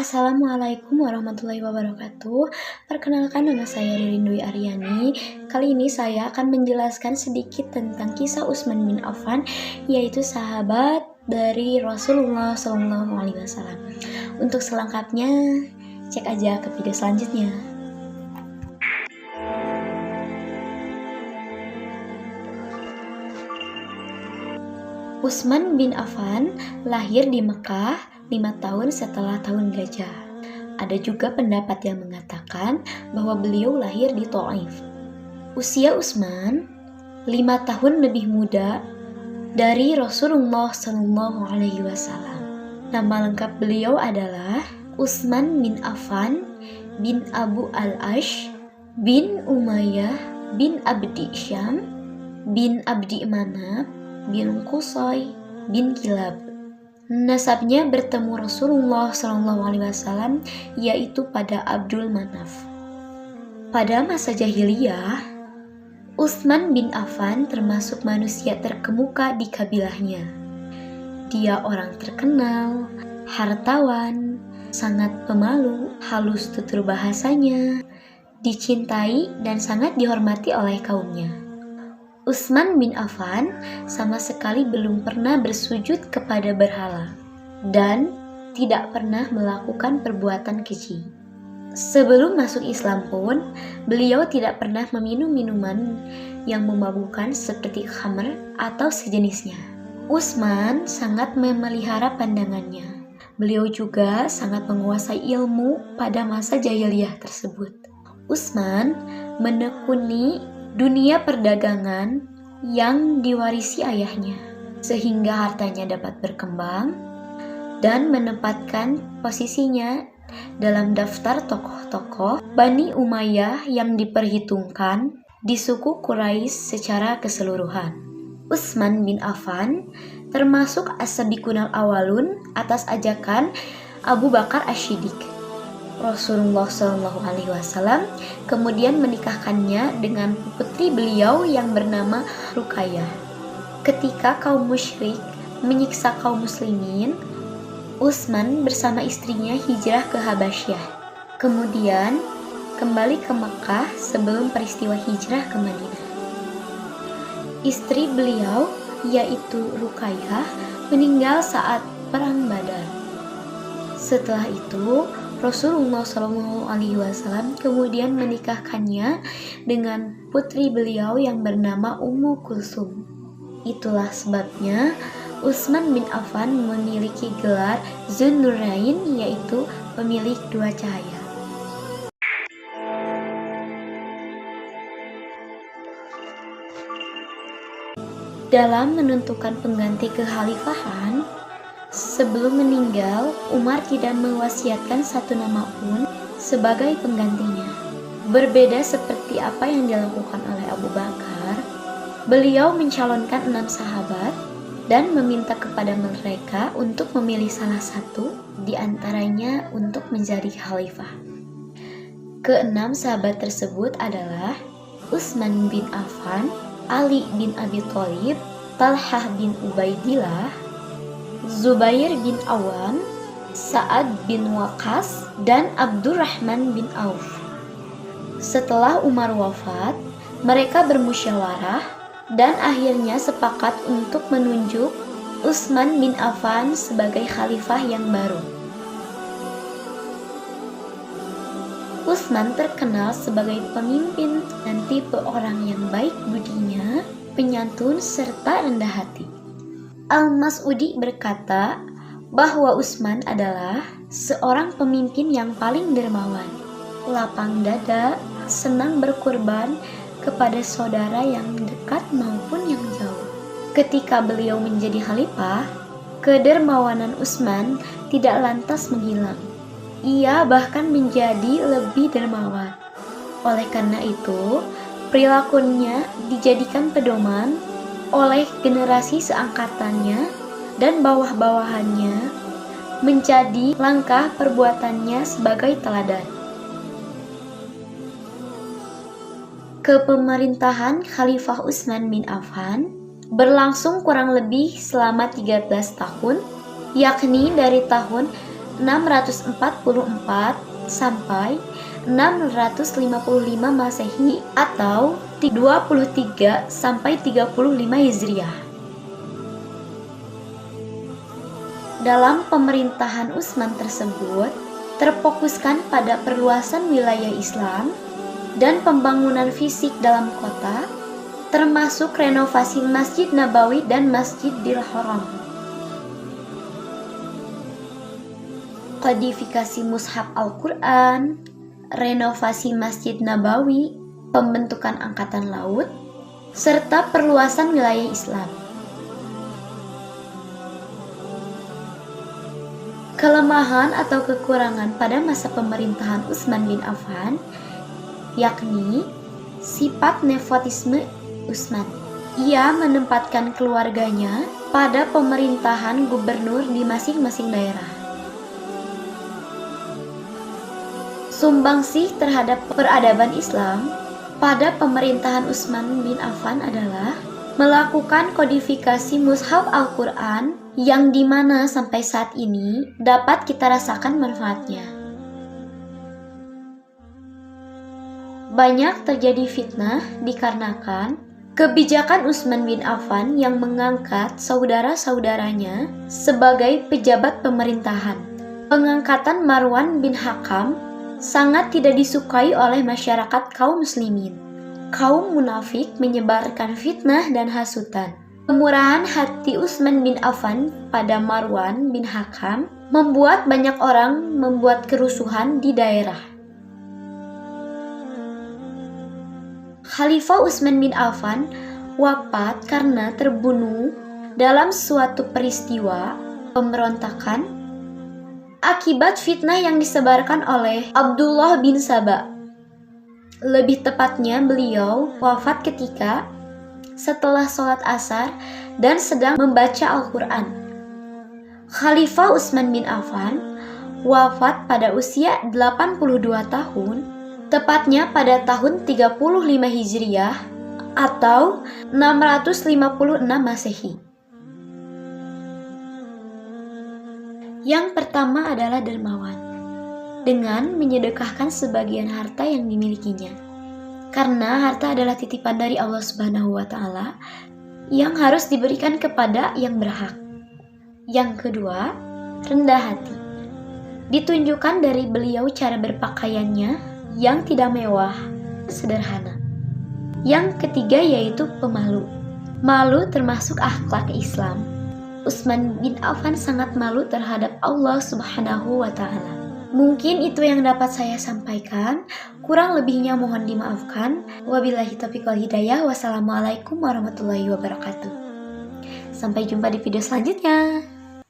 Assalamualaikum warahmatullahi wabarakatuh. Perkenalkan, nama saya Ririn Dwi Aryani. Kali ini saya akan menjelaskan sedikit tentang kisah Utsman bin Affan, yaitu sahabat dari Rasulullah SAW. Untuk selengkapnya, cek aja ke video selanjutnya. Utsman bin Affan lahir di Mekah 5 tahun setelah tahun gajah. Ada juga pendapat yang mengatakan bahwa beliau lahir di Thaif. Usia Utsman 5 tahun lebih muda dari Rasulullah SAW. Nama lengkap beliau adalah Utsman bin Affan bin Abu al-Ash bin Umayyah bin Abdi Syam bin Abdi Manaf bin Qusay bin Kilab. Nasabnya bertemu Rasulullah SAW, yaitu pada Abdul Manaf. Pada masa jahiliyah, Utsman bin Affan termasuk manusia terkemuka di kabilahnya. Dia orang terkenal, hartawan, sangat pemalu, halus tutur bahasanya, dicintai dan sangat dihormati oleh kaumnya. Utsman bin Affan sama sekali belum pernah bersujud kepada berhala dan tidak pernah melakukan perbuatan keji. Sebelum masuk Islam pun, beliau tidak pernah meminum minuman yang memabukkan seperti khamr atau sejenisnya. Utsman sangat memelihara pandangannya. Beliau juga sangat menguasai ilmu pada masa jahiliyah tersebut. Utsman menekuni dunia perdagangan yang diwarisi ayahnya, sehingga hartanya dapat berkembang dan menempatkan posisinya dalam daftar tokoh-tokoh Bani Umayyah yang diperhitungkan di suku Quraisy secara keseluruhan. Utsman bin Affan termasuk as-sabiqunal awalun atas ajakan Abu Bakar Asy-Siddiq. Rasulullah SAW kemudian menikahkannya dengan putri beliau yang bernama Ruqayyah. Ketika kaum musyrik menyiksa kaum muslimin, Utsman bersama istrinya hijrah ke Habasyah. Kemudian kembali ke Mekah sebelum peristiwa hijrah ke Madinah. Istri beliau, yaitu Ruqayyah, meninggal saat perang Badar. Setelah itu, Rasulullah SAW kemudian menikahkannya dengan putri beliau yang bernama Ummu Kulsum. Itulah sebabnya Utsman bin Affan memiliki gelar Dzun-Nurain, yaitu pemilik dua cahaya. Dalam menentukan pengganti kekhalifahan, sebelum meninggal, Umar tidak mewasiatkan satu nama pun sebagai penggantinya. Berbeda seperti apa yang dilakukan oleh Abu Bakar, beliau mencalonkan 6 sahabat dan meminta kepada mereka untuk memilih salah satu di antaranya untuk menjadi khalifah. Keenam sahabat tersebut adalah Utsman bin Affan, Ali bin Abi Thalib, Talhah bin Ubaidillah, Zubair bin Awam, Sa'ad bin Waqqas, dan Abdurrahman bin Auf. Setelah Umar wafat, mereka bermusyawarah dan akhirnya sepakat untuk menunjuk Utsman bin Affan sebagai khalifah yang baru. Utsman terkenal sebagai pemimpin dan tipe orang yang baik budinya, penyantun, serta rendah hati. Al-Mas'udi berkata bahwa Utsman adalah seorang pemimpin yang paling dermawan, lapang dada, senang berkorban kepada saudara yang dekat maupun yang jauh. Ketika beliau menjadi khalifah, kedermawanan Utsman tidak lantas menghilang. Ia bahkan menjadi lebih dermawan. Oleh karena itu, perilakunya dijadikan pedoman oleh generasi seangkatannya dan bawah-bawahannya, menjadi langkah perbuatannya sebagai teladan. Kepemerintahan Khalifah Utsman bin Affan berlangsung kurang lebih selama 13 tahun, yakni dari tahun 644 sampai 655 Masehi atau 23 sampai 35 Hijriah. Dalam pemerintahan Utsman tersebut, terfokuskan pada perluasan wilayah Islam dan pembangunan fisik dalam kota, termasuk renovasi Masjid Nabawi dan Masjidil Haram. Kodifikasi Mushaf Al-Quran, renovasi Masjid Nabawi, pembentukan Angkatan Laut, serta perluasan wilayah Islam. Kelemahan atau kekurangan pada masa pemerintahan Utsman bin Affan yakni sifat nepotisme Utsman. Ia menempatkan keluarganya pada pemerintahan gubernur di masing-masing daerah. Sumbangsih terhadap peradaban Islam pada pemerintahan Utsman bin Affan adalah melakukan kodifikasi Mushaf Al-Quran yang dimana sampai saat ini dapat kita rasakan manfaatnya. Banyak terjadi fitnah dikarenakan kebijakan Utsman bin Affan yang mengangkat saudara-saudaranya sebagai pejabat pemerintahan. Pengangkatan Marwan bin Hakam sangat tidak disukai oleh masyarakat kaum muslimin. Kaum munafik menyebarkan fitnah dan hasutan. Kemurahan hati Utsman bin Affan pada Marwan bin Hakam membuat banyak orang membuat kerusuhan di daerah. Khalifah Utsman bin Affan wafat karena terbunuh dalam suatu peristiwa pemberontakan akibat fitnah yang disebarkan oleh Abdullah bin Saba. Lebih tepatnya beliau wafat ketika setelah sholat asar dan sedang membaca Al-Quran. Khalifah Utsman bin Affan wafat pada usia 82 tahun, tepatnya pada tahun 35 Hijriah atau 656 Masehi. Yang pertama adalah dermawan, dengan menyedekahkan sebagian harta yang dimilikinya. Karena harta adalah titipan dari Allah Subhanahu wa Ta'ala yang harus diberikan kepada yang berhak. Yang kedua, rendah hati. Ditunjukkan dari beliau cara berpakaiannya yang tidak mewah, sederhana. Yang ketiga yaitu pemalu. Malu termasuk akhlak Islam. Utsman bin Affan sangat malu terhadap Allah Subhanahu wa Ta'ala. Mungkin itu yang dapat saya sampaikan. Kurang lebihnya mohon dimaafkan. Wabillahi taufiq wal hidayah. Wassalamualaikum warahmatullahi wabarakatuh. Sampai jumpa di video selanjutnya.